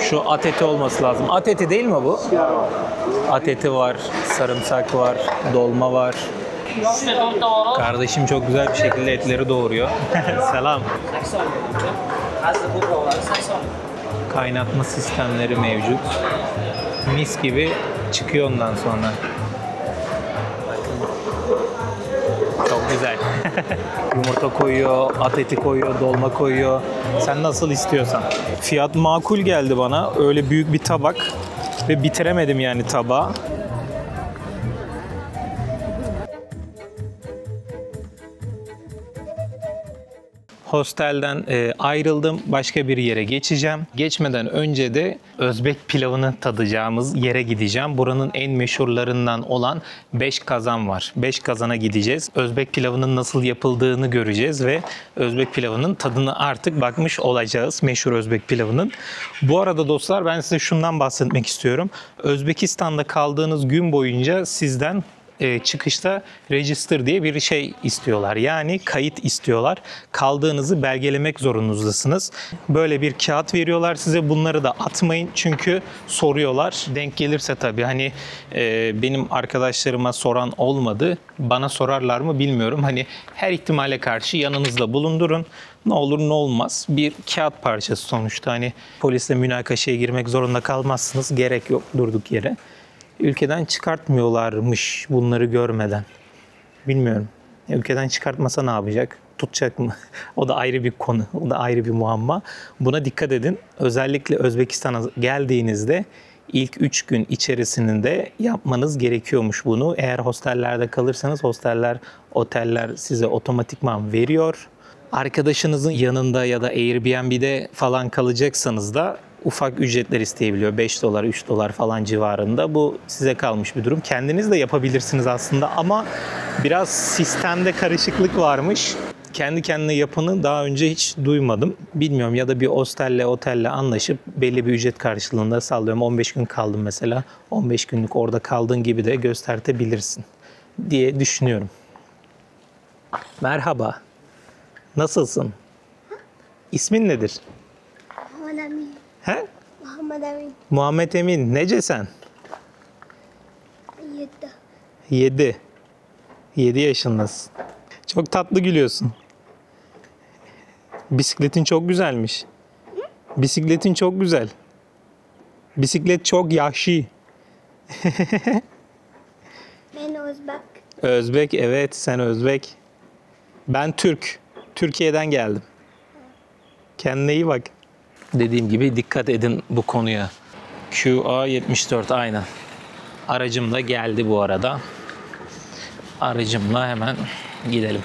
Şu at eti olması lazım. At eti değil mi bu? At eti var, sarımsak var, dolma var. Kardeşim çok güzel bir şekilde etleri doğuruyor. Selam. Kaynatma sistemleri mevcut. Mis gibi çıkıyor ondan sonra. Çok güzel. Yumurta koyuyor, at eti koyuyor, dolma koyuyor. Sen nasıl istiyorsan. Fiyat makul geldi bana. Öyle büyük bir tabak ve bitiremedim yani tabağı. Hostelden ayrıldım. Başka bir yere geçeceğim. Geçmeden önce de Özbek pilavını tadacağımız yere gideceğim. Buranın en meşhurlarından olan Beş Kazan var. Beş Kazan'a gideceğiz. Özbek pilavının nasıl yapıldığını göreceğiz ve Özbek pilavının tadını artık bakmış olacağız. Meşhur Özbek pilavının. Bu arada dostlar ben size şundan bahsetmek istiyorum. Özbekistan'da kaldığınız gün boyunca sizden çıkışta register diye bir şey istiyorlar. Yani kayıt istiyorlar. Kaldığınızı belgelemek zorundasınız. Böyle bir kağıt veriyorlar size. Bunları da atmayın çünkü soruyorlar. Denk gelirse tabii hani benim arkadaşlarıma soran olmadı. Bana sorarlar mı bilmiyorum. Hani her ihtimale karşı yanınızda bulundurun. Ne olur ne olmaz. Bir kağıt parçası sonuçta. Hani polisle münakaşaya girmek zorunda kalmazsınız. Gerek yok durduk yere. Ülkeden çıkartmıyorlarmış bunları görmeden. Bilmiyorum. Ülkeden çıkartmasa ne yapacak? Tutacak mı? O da ayrı bir konu. O da ayrı bir muamma. Buna dikkat edin. Özellikle Özbekistan'a geldiğinizde ilk 3 gün içerisinde yapmanız gerekiyormuş bunu. Eğer hostellerde kalırsanız hosteller, oteller size otomatikman veriyor. Arkadaşınızın yanında ya da Airbnb'de falan kalacaksanız da ufak ücretler isteyebiliyor. 5 dolar, 3 dolar falan civarında. Bu size kalmış bir durum. Kendiniz de yapabilirsiniz aslında ama biraz sistemde karışıklık varmış. Kendi kendine yapanı daha önce hiç duymadım. Bilmiyorum ya da bir hostelle, otelle anlaşıp belli bir ücret karşılığında sallıyorum. 15 gün kaldım mesela. 15 günlük orada kaldığın gibi de göstertebilirsin diye düşünüyorum. Merhaba. Nasılsın? İsmin nedir? Muhammed Emin. He? Muhammed Emin. Muhammed Emin. Nece sen? 7. 7 yaşındasın. Çok tatlı gülüyorsun. Bisikletin çok güzelmiş. Bisikletin çok güzel. Bisiklet çok yaşlı. Ben Özbek. Özbek, evet sen Özbek. Ben Türk. Türkiye'den geldim. Kendine iyi bak. Dediğim gibi dikkat edin bu konuya. QA74 aynen. Aracım da geldi bu arada. Aracımla hemen gidelim.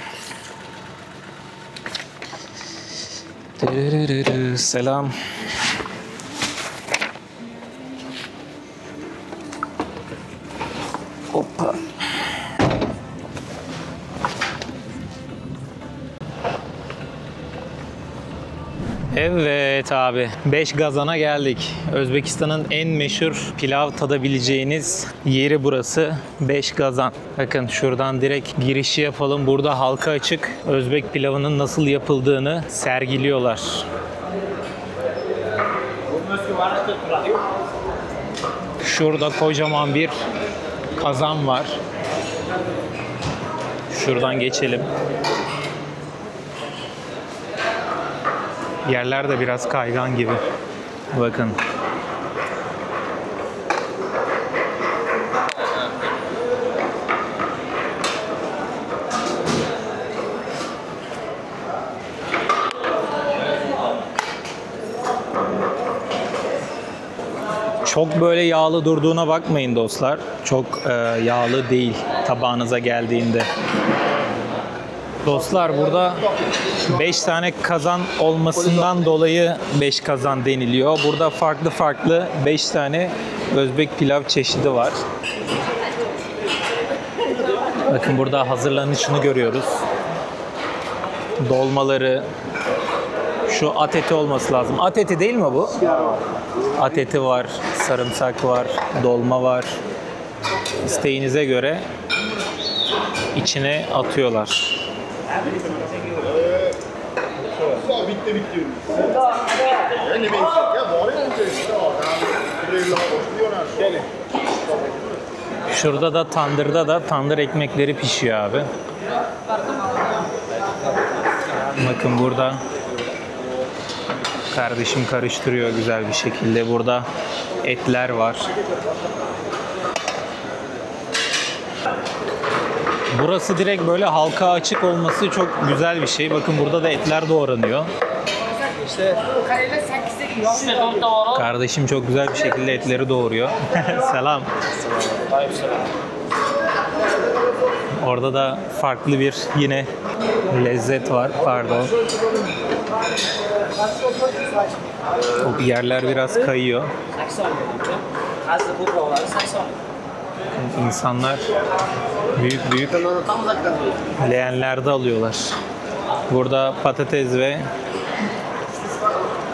Selam. Hoppa. Evet abi, Beş Kazan'a geldik. Özbekistan'ın en meşhur pilav tadabileceğiniz yeri burası. Beş Kazan. Bakın şuradan direkt girişi yapalım. Burada halka açık Özbek pilavının nasıl yapıldığını sergiliyorlar. Şurada kocaman bir kazan var. Şuradan geçelim. Yerler de biraz kaygan gibi. Bakın. Çok böyle yağlı durduğuna bakmayın dostlar. Çok yağlı değil tabağınıza geldiğinde. Dostlar burada 5 tane kazan olmasından dolayı 5 kazan deniliyor. Burada farklı farklı 5 tane Özbek pilav çeşidi var. Bakın burada hazırlanışını görüyoruz. Dolmaları. Şu at eti olması lazım. At eti değil mi bu? At eti var, sarımsak var, dolma var. İsteğinize göre içine atıyorlar. Şurada da tandırda da tandır ekmekleri pişiyor abi. Bakın burada kardeşim karıştırıyor güzel bir şekilde. Burada etler var. Burası direkt böyle halka açık olması çok güzel bir şey. Bakın burada da etler doğranıyor. Kardeşim çok güzel bir şekilde etleri doğuruyor. Selam. Orada da farklı bir yine lezzet var. Pardon. O yerler biraz kayıyor. İnsanlar büyük büyük leğenlerde alıyorlar. Burada patates ve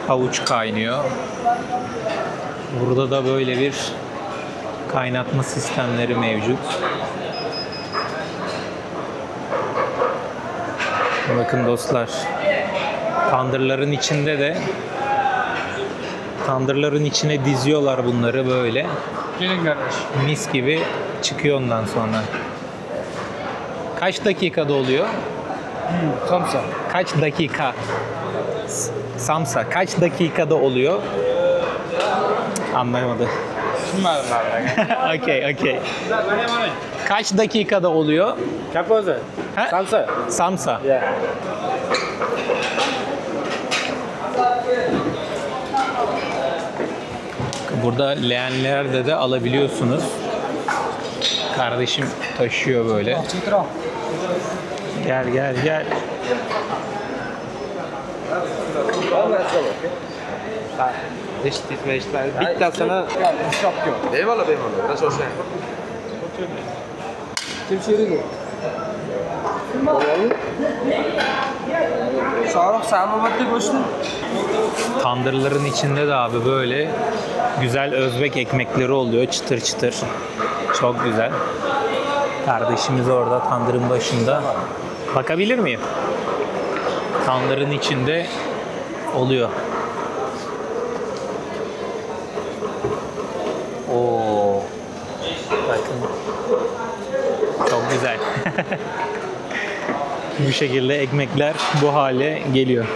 havuç kaynıyor. Burada da böyle bir kaynatma sistemleri mevcut. Bakın dostlar, tandırların içine diziyorlar bunları böyle. Gelin kardeş. Mis gibi çıkıyor ondan sonra. Kaç dakikada oluyor? Samsa. Kaç dakika? Samsa kaç dakikada oluyor? Anlayamadı. Şimdi abi. Okey. Kaç dakikada oluyor? Kapoza. Ha? Samsa. Samsa. Yeah. Burada leğenlerde de alabiliyorsunuz. Kardeşim taşıyor böyle. Gel. Bitti sana. Eyvallah. Nasıl olsun? Sağlık sağlamakta koştun. Tandırların içinde de abi böyle güzel Özbek ekmekleri oluyor. Çıtır çıtır. Çok güzel. Kardeşimiz orada tandırın başında. Bakabilir miyim? Tandırın içinde oluyor. Oo. Bakın. Çok güzel. Bu şekilde ekmekler bu hale geliyor.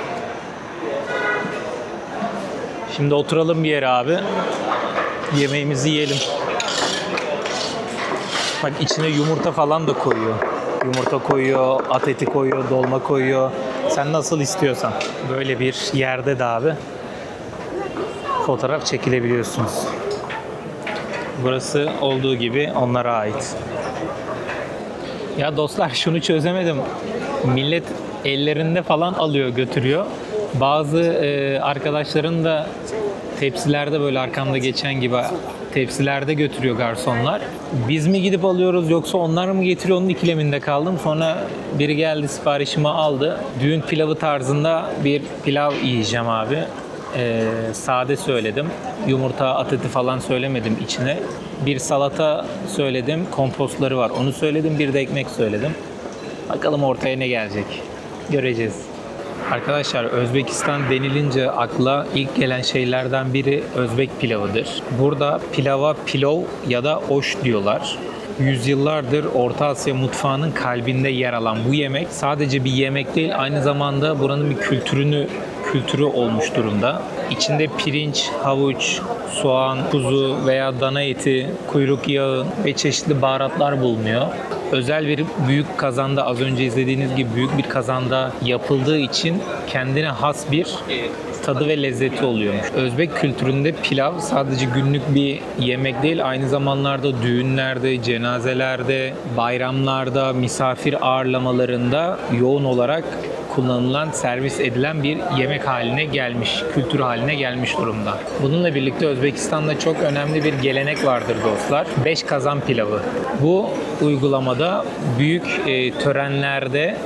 Şimdi oturalım bir yere abi. Yemeğimizi yiyelim. Bak içine yumurta falan da koyuyor. Yumurta koyuyor, at eti koyuyor, dolma koyuyor. Sen nasıl istiyorsan. Böyle bir yerde de abi fotoğraf çekilebiliyorsunuz. Burası olduğu gibi onlara ait. Ya dostlar şunu çözemedim. Millet ellerinde falan alıyor götürüyor. Bazı arkadaşların da tepsilerde böyle arkamda geçen gibi tepsilerde götürüyor garsonlar. Biz mi gidip alıyoruz yoksa onlar mı getiriyor onun ikileminde kaldım. Sonra biri geldi siparişimi aldı. Düğün pilavı tarzında bir pilav yiyeceğim abi. Sade söyledim. Yumurta, at eti falan söylemedim içine. Bir salata söyledim. Kompostları var. Onu söyledim. Bir de ekmek söyledim. Bakalım ortaya ne gelecek. Göreceğiz. Arkadaşlar Özbekistan denilince akla ilk gelen şeylerden biri Özbek pilavıdır. Burada pilava pilov ya da oş diyorlar. Yüzyıllardır Orta Asya mutfağının kalbinde yer alan bu yemek sadece bir yemek değil, aynı zamanda buranın bir kültürü olmuş durumda. İçinde pirinç, havuç, soğan, kuzu veya dana eti, kuyruk yağı ve çeşitli baharatlar bulunuyor. Özel bir büyük kazanda, az önce izlediğiniz gibi büyük bir kazanda yapıldığı için kendine has bir tadı ve lezzeti oluyormuş. Özbek kültüründe pilav sadece günlük bir yemek değil, aynı zamanlarda düğünlerde, cenazelerde, bayramlarda, misafir ağırlamalarında yoğun olarak kullanılan, servis edilen bir yemek haline gelmiş, kültür haline gelmiş durumda. Bununla birlikte Özbekistan'da çok önemli bir gelenek vardır dostlar. 5 kazan pilavı. Bu uygulamada büyük törenlerde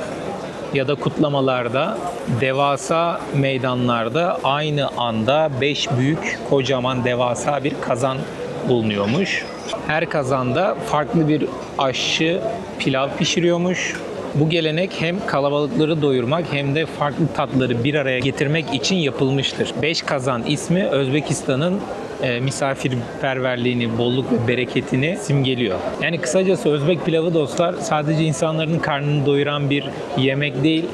ya da kutlamalarda, devasa meydanlarda aynı anda 5 büyük, kocaman, devasa bir kazan bulunuyormuş. Her kazanda farklı bir aşçı pilav pişiriyormuş. Bu gelenek hem kalabalıkları doyurmak hem de farklı tatları bir araya getirmek için yapılmıştır. 5 kazan ismi Özbekistan'ın misafirperverliğini, bolluk ve bereketini simgeliyor. Yani kısacası Özbek pilavı dostlar sadece insanların karnını doyuran bir yemek değil,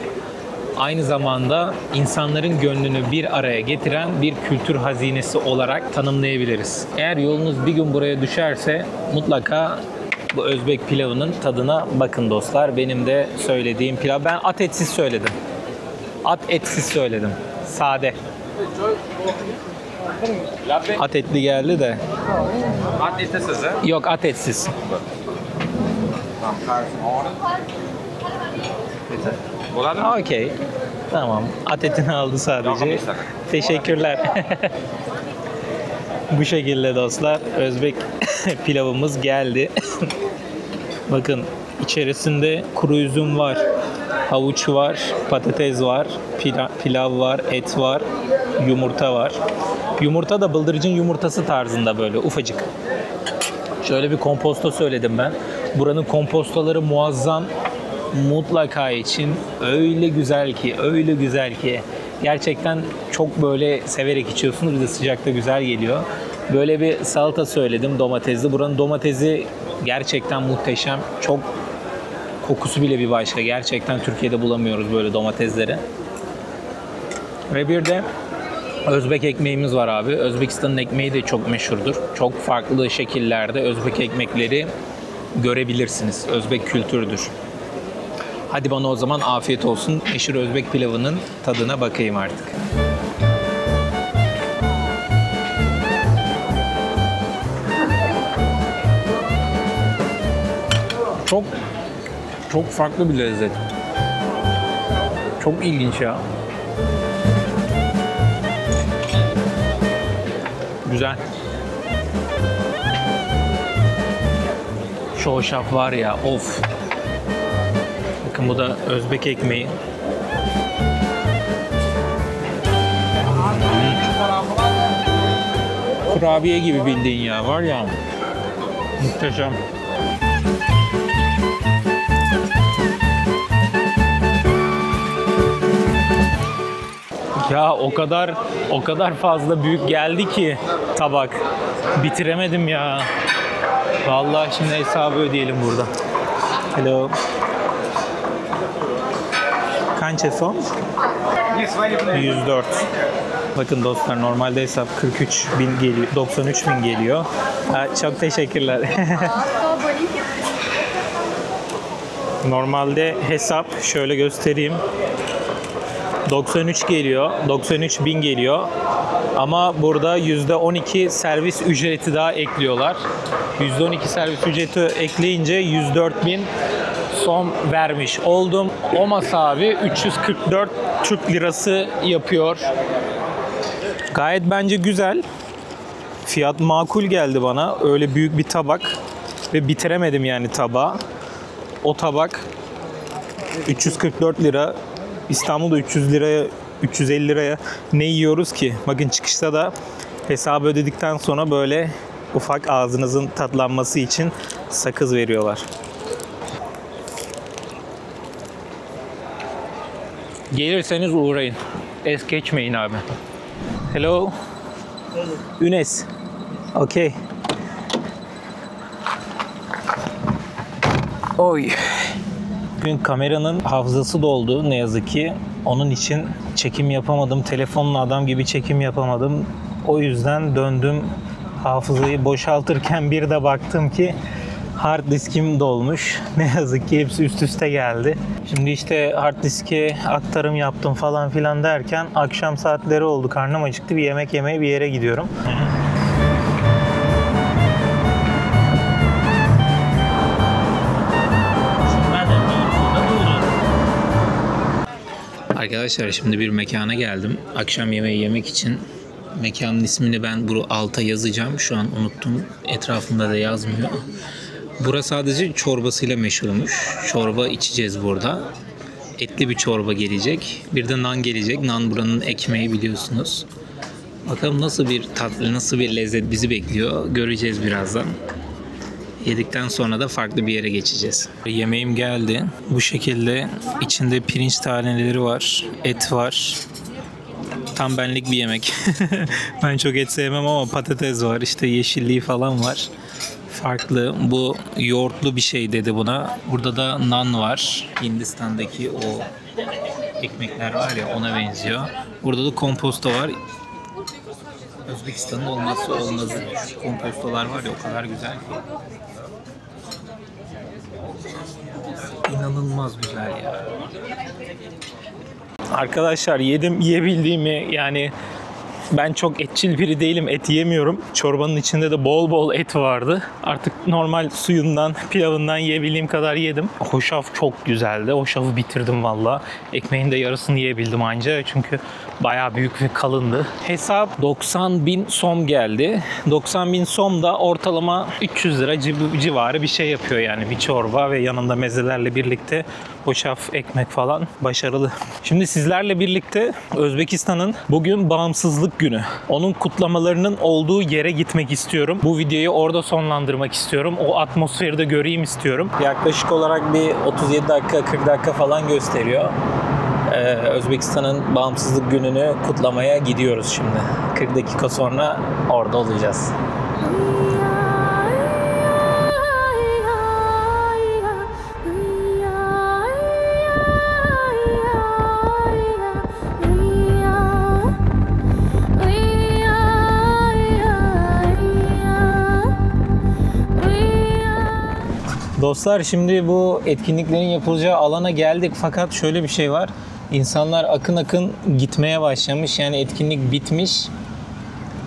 aynı zamanda insanların gönlünü bir araya getiren bir kültür hazinesi olarak tanımlayabiliriz. Eğer yolunuz bir gün buraya düşerse mutlaka bu Özbek pilavının tadına bakın dostlar. Benim de söylediğim pilav. Ben at etsiz söyledim. At etsiz söyledim. Sade. At etli geldi de. At etasiz, ha? Yok, at etsiz. Bo'ladimi? Okey. Tamam. At etini aldı sadece. Teşekkürler. Bu şekilde dostlar Özbek pilavımız geldi. Bakın içerisinde kuru üzüm var, havuç var, patates var, pilav var, et var, yumurta var. Yumurta da bıldırcın yumurtası tarzında böyle ufacık. Şöyle bir komposto söyledim ben. Buranın kompostoları muazzam. Mutlaka için öyle güzel ki, öyle güzel ki. Gerçekten çok böyle severek içiyorsunuz. Bir de sıcakta güzel geliyor. Böyle bir salata söyledim domatesli. Buranın domatesi gerçekten muhteşem. Çok kokusu bile bir başka. Gerçekten Türkiye'de bulamıyoruz böyle domatesleri. Ve bir de Özbek ekmeğimiz var abi. Özbekistan'ın ekmeği de çok meşhurdur. Çok farklı şekillerde Özbek ekmekleri görebilirsiniz. Özbek kültürüdür. Hadi bana o zaman afiyet olsun. Meşhur Özbek pilavının tadına bakayım artık. Çok farklı bir lezzet. Çok ilginç ya. Güzel. Şoşaf var ya, of. Bakın bu da Özbek ekmeği. Kurabiye gibi bildiğin ya, var ya. Muhteşem. Ya o kadar fazla büyük geldi ki tabak. Bitiremedim ya. Vallahi şimdi hesabı ödeyelim burada. Hello. Kaç son? 104. Bakın dostlar, normalde hesap 43.000 geliyor, 93.000 geliyor. Çok teşekkürler. Normalde hesap şöyle göstereyim. 93 geliyor, 93.000 geliyor. Ama burada %12 servis ücreti daha ekliyorlar. %12 servis ücreti ekleyince 104.000 son vermiş oldum. O masa abi 344 Türk lirası yapıyor. Gayet bence güzel. Fiyat makul geldi bana. Öyle büyük bir tabak ve bitiremedim yani tabağı. O tabak 344 lira. İstanbul'da 300 liraya, 350 liraya ne yiyoruz ki? Bakın çıkışta da hesabı ödedikten sonra böyle ufak ağzınızın tatlanması için sakız veriyorlar. Gelirseniz uğrayın. Es geçmeyin abi. Hello. Ünes. Okay. Oy. Bugün kameranın hafızası doldu ne yazık ki. Onun için çekim yapamadım. Telefonla adam gibi çekim yapamadım. O yüzden döndüm. Hafızayı boşaltırken bir de baktım ki hard diskim dolmuş. Ne yazık ki hepsi üst üste geldi. Şimdi işte hard diske aktarım yaptım falan filan derken akşam saatleri oldu. Karnım acıktı. Bir yemek yemeye bir yere gidiyorum. Arkadaşlar şimdi bir mekana geldim. Akşam yemeği yemek için. Mekanın ismini ben bu alta yazacağım. Şu an unuttum. Etrafımda da yazmıyor. Burası sadece çorbasıyla meşhurmuş. Çorba içeceğiz burada. Etli bir çorba gelecek. Bir de nan gelecek. Nan buranın ekmeği biliyorsunuz. Bakalım nasıl bir tatlı, nasıl bir lezzet bizi bekliyor. Göreceğiz birazdan. Yedikten sonra da farklı bir yere geçeceğiz. Yemeğim geldi. Bu şekilde içinde pirinç taneleri var, et var. Tam benlik bir yemek. Ben çok et sevmem ama patates var, işte yeşilliği falan var. Farklı. Bu yoğurtlu bir şey dedi buna. Burada da naan var. Hindistan'daki o ekmekler var ya, ona benziyor. Burada da komposto var. Özbekistan'ın olmazsa olmazı. Kompostolar var ya, o kadar güzel ki. İnanılmaz güzel ya. Arkadaşlar yedim, yiyebildiğimi, yani ben çok etçil biri değilim, et yemiyorum. Çorbanın içinde de bol bol et vardı. Artık normal suyundan, pilavından yiyebildiğim kadar yedim. Hoşaf çok güzeldi. Hoşafı bitirdim valla. Ekmeğin de yarısını yiyebildim anca, çünkü bayağı büyük ve kalındı. Hesap 90.000 som geldi. 90.000 som da ortalama 300 lira civarı bir şey yapıyor yani. Bir çorba ve yanında mezelerle birlikte hoşaf, ekmek falan başarılı. Şimdi sizlerle birlikte Özbekistan'ın bugün bağımsızlık günü. Onun kutlamalarının olduğu yere gitmek istiyorum. Bu videoyu orada sonlandırmak istiyorum. O atmosferi de göreyim istiyorum. Yaklaşık olarak bir 37 dakika, 40 dakika falan gösteriyor. Özbekistan'ın bağımsızlık gününü kutlamaya gidiyoruz şimdi. 40 dakika sonra orada olacağız. Dostlar, şimdi bu etkinliklerin yapılacağı alana geldik, fakat şöyle bir şey var. İnsanlar akın akın gitmeye başlamış. Yani etkinlik bitmiş.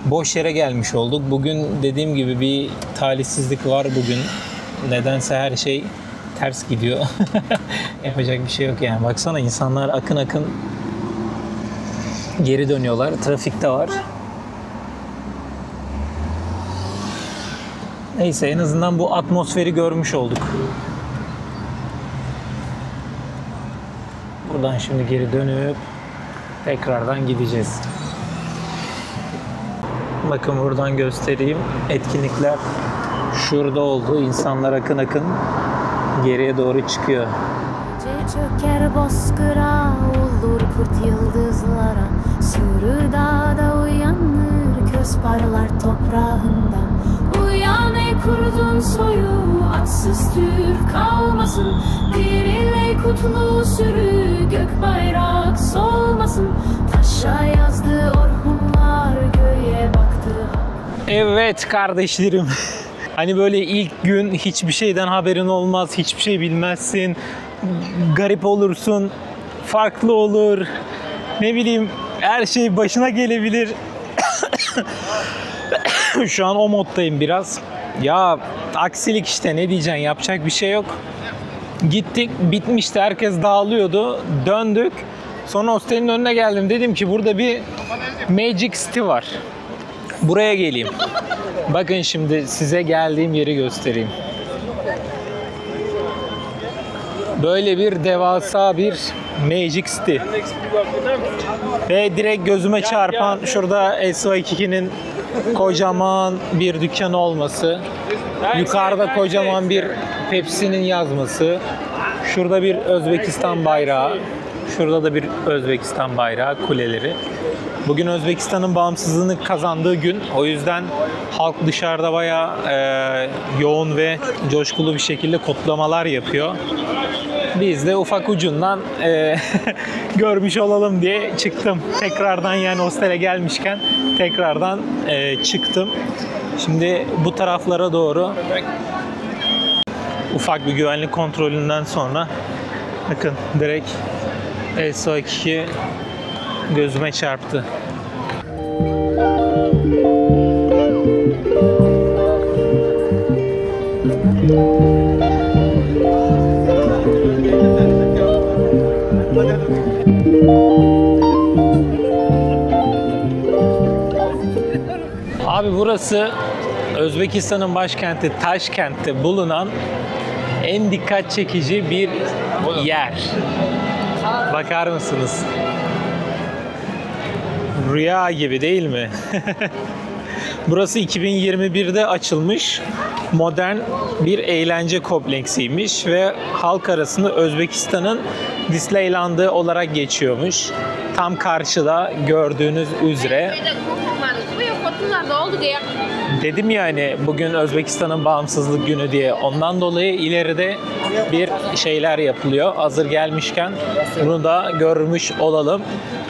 Boş yere gelmiş olduk. Bugün dediğim gibi bir talihsizlik var bugün. Nedense her şey ters gidiyor. Yapacak bir şey yok yani. Baksana, insanlar akın akın geri dönüyorlar. Trafikte var. Neyse, en azından bu atmosferi görmüş olduk. Buradan şimdi geri dönüp tekrardan gideceğiz. Bakın buradan göstereyim. Etkinlikler şurada oldu. İnsanlar akın akın geriye doğru çıkıyor. Çöker bozkıra, olur kurt yıldızlara. Sürü dağda uyanır, köz parlar toprağında. Uyan ey kurdun soyu, atsız Türk kalmasın. Diril ey kutlu sürü, gök bayrak solmasın. Taşa yazdı orhunlar, göğe baktı. Evet kardeşlerim. Hani böyle ilk gün hiçbir şeyden haberin olmaz, hiçbir şey bilmezsin. Garip olursun, farklı olur. Ne bileyim, her şey başına gelebilir. Şu an o moddayım biraz. Ya aksilik işte, ne diyeceksin, yapacak bir şey yok. Gittik, bitmişti, herkes dağılıyordu. Döndük. Sonra hostelin önüne geldim. Dedim ki burada bir Magic City var. Buraya geleyim. Bakın şimdi size geldiğim yeri göstereyim. Böyle bir devasa bir Magic City. Ve direkt gözüme çarpan şurada SY22'nin kocaman bir dükkanı olması. Yukarıda kocaman bir Pepsi'nin yazması. Şurada bir Özbekistan bayrağı. Şurada da bir Özbekistan bayrağı, kuleleri. Bugün Özbekistan'ın bağımsızlığını kazandığı gün. O yüzden halk dışarıda bayağı yoğun ve coşkulu bir şekilde kutlamalar yapıyor. Biz de ufak ucundan görmüş olalım diye çıktım. Tekrardan, yani hostele gelmişken tekrardan çıktım. Şimdi bu taraflara doğru, ufak bir güvenlik kontrolünden sonra bakın direkt SO2 gözüme çarptı. Abi burası Özbekistan'ın başkenti Taşkent'te bulunan en dikkat çekici bir yer. Bakar mısınız? Rüya gibi değil mi? Burası 2021'de açılmış modern bir eğlence kompleksiymiş ve halk arasında Özbekistan'ın Disneyland'ı olarak geçiyormuş. Tam karşıda gördüğünüz üzere. Dedim ya hani bugün Özbekistan'ın bağımsızlık günü diye. Ondan dolayı ileride bir şeyler yapılıyor. Hazır gelmişken bunu da görmüş olalım.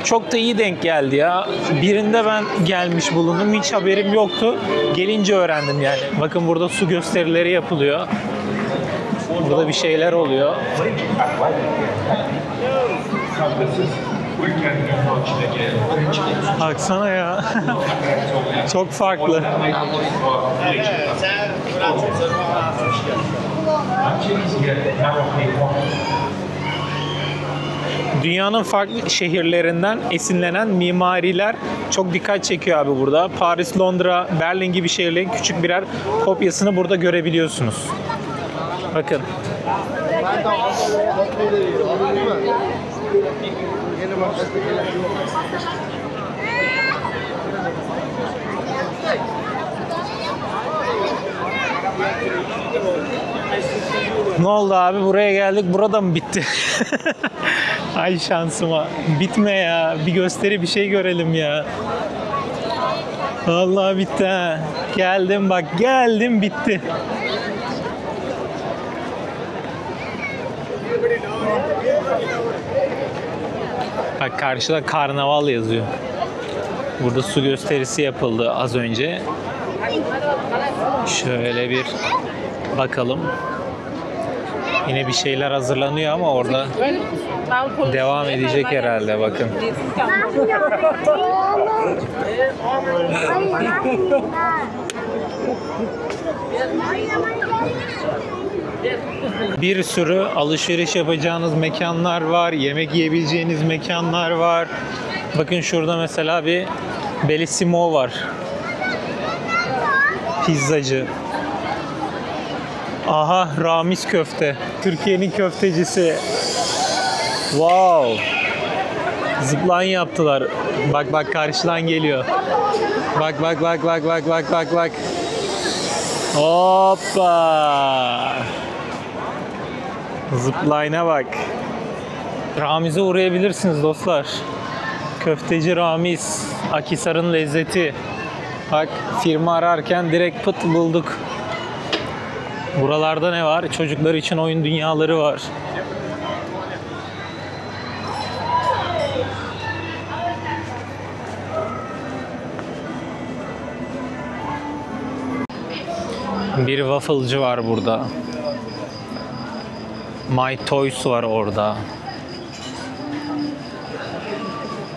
Çok da iyi denk geldi ya. Birinde ben gelmiş bulundum. Hiç haberim yoktu. Gelince öğrendim yani. Bakın burada su gösterileri yapılıyor. Burada bir şeyler oluyor. Baksana ya. Çok farklı. Dünyanın farklı şehirlerinden esinlenen mimariler çok dikkat çekiyor abi burada. Paris, Londra, Berlin gibi şehirlerin küçük birer kopyasını burada görebiliyorsunuz. Bakın. Ne oldu abi? Buraya geldik. Burada mı bitti? Ay şansıma. Bitme ya. Bir gösteri, bir şey görelim ya. Vallahi bitti ha. Geldim bak. Geldim bitti. Bak karşıda karnaval yazıyor. Burada su gösterisi yapıldı az önce. Şöyle bir bakalım. Yine bir şeyler hazırlanıyor ama orada devam edecek herhalde bakın. Bir sürü alışveriş yapacağınız mekanlar var, yemek yiyebileceğiniz mekanlar var. Bakın şurada mesela bir Bellissimo var. Pizzacı. Aha, Ramiz köfte. Türkiye'nin köftecisi. Wow. Zipline yaptılar. Bak bak karşıdan geliyor. Bak bak bak bak bak bak bak bak. Hoppa. Zipline'a bak. Ramiz'e uğrayabilirsiniz dostlar. Köfteci Ramiz. Akhisar'ın lezzeti. Bak firma ararken direkt pıt bulduk. Buralarda ne var? Çocuklar için oyun dünyaları var. Bir wafflecı var burada. My Toys var orada.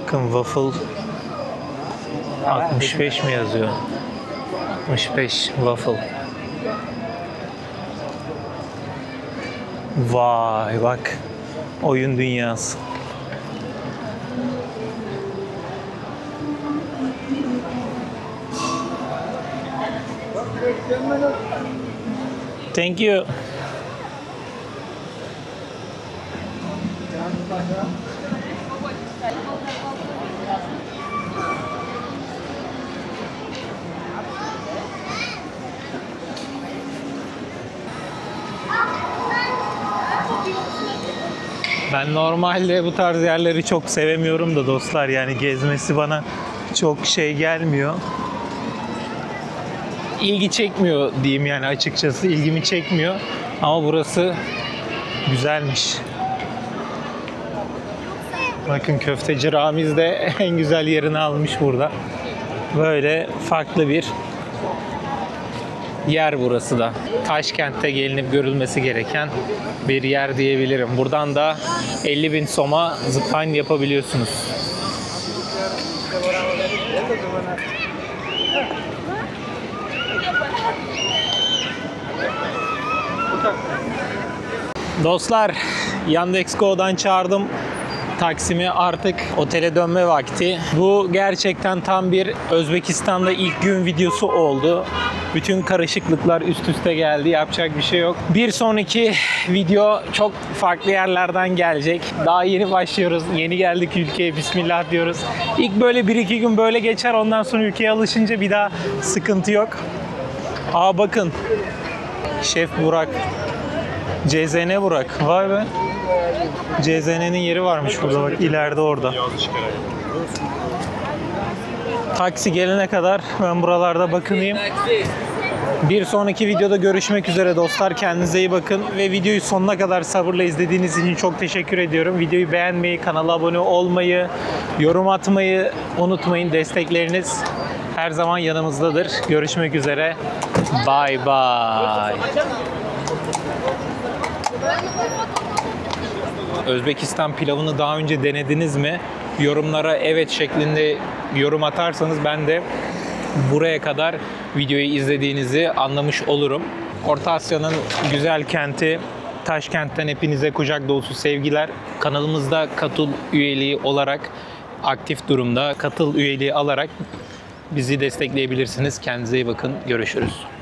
Bakın waffle 65 mi yazıyor? 65 waffle. Vay bak. Oyun dünyası. Thank you. Ben normalde bu tarz yerleri çok sevemiyorum da dostlar, yani gezmesi bana çok şey gelmiyor. İlgi çekmiyor diyeyim yani, açıkçası ilgimi çekmiyor. Ama burası güzelmiş. Bakın köfteci Ramiz de en güzel yerini almış burada. Böyle farklı bir yer burası da. Taşkent'te gelinip görülmesi gereken bir yer diyebilirim. Buradan da 50.000 soma zipline yapabiliyorsunuz. Dostlar, Yandex.Go'dan çağırdım. Taksim'e artık otele dönme vakti. Bu gerçekten tam bir Özbekistan'da ilk gün videosu oldu. Bütün karışıklıklar üst üste geldi. Yapacak bir şey yok. Bir sonraki video çok farklı yerlerden gelecek. Daha yeni başlıyoruz. Yeni geldik ülkeye. Bismillah diyoruz. İlk böyle 1-2 gün böyle geçer. Ondan sonra ülkeye alışınca bir daha sıkıntı yok. Aa bakın. Şef Burak. CZN Burak. Vay be. CZN'nin yeri varmış burada bak. İleride orada. Taksi gelene kadar ben buralarda bakınayım. Bir sonraki videoda görüşmek üzere dostlar. Kendinize iyi bakın. Ve videoyu sonuna kadar sabırla izlediğiniz için çok teşekkür ediyorum. Videoyu beğenmeyi, kanala abone olmayı, yorum atmayı unutmayın. Destekleriniz her zaman yanımızdadır. Görüşmek üzere. Bye bye. Özbekistan pilavını daha önce denediniz mi? Yorumlara evet şeklinde yorum atarsanız ben de buraya kadar videoyu izlediğinizi anlamış olurum. Orta Asya'nın güzel kenti Taşkent'ten hepinize kucak dolusu sevgiler. Kanalımızda katıl üyeliği olarak aktif durumda. Katıl üyeliği alarak bizi destekleyebilirsiniz. Kendinize iyi bakın. Görüşürüz.